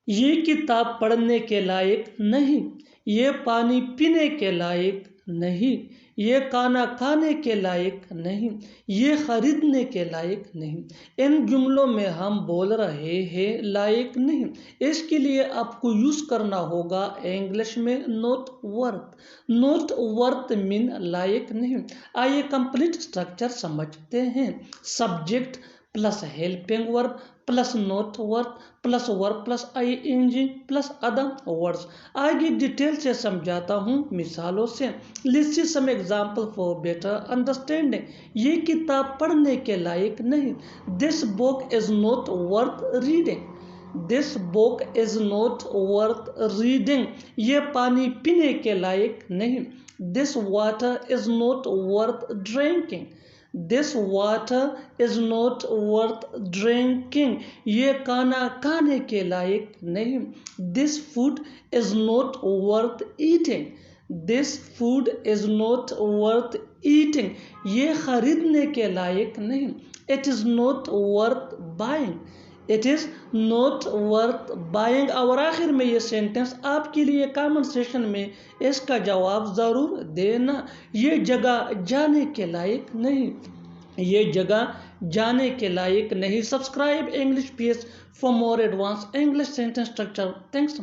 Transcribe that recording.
ये किताब पढ़ने के लायक नहीं, ये पानी पीने के लायक नहीं, ये खाना खाने के लायक नहीं, ये खरीदने के लायक नहीं। इन जुमलों में हम बोल रहे हैं लायक नहीं। इसके लिए आपको यूज़ करना होगा इंग्लिश में not worth. Not worth mean लायक नहीं। आइए कंप्लीट स्ट्रक्चर समझते हैं। Subject plus helping verb plus not worth plus verb plus ING plus other words. आगे डिटेल से समझाता हूँ मिसालों से। Let's see some example for better understanding. ये किताब पढ़ने के लायक नहीं। This book is not worth reading. This book is not worth reading. ये पानी पीने के लायक नहीं। This water is not worth drinking. This water is not worth drinking. ये खाना खाने के लायक नहीं। This food is not worth eating. This food is not worth eating. ये खरीदने के लायक नहीं। It is not worth buying. It is not worth buying. और आखिर में ये सेंटेंस आपके लिए कमेंट सेक्शन में इसका जवाब ज़रूर देना। ये जगह जाने के लायक नहीं। ये जगह जाने के लायक नहीं। Subscribe English PS for more advance English sentence structure. Thanks.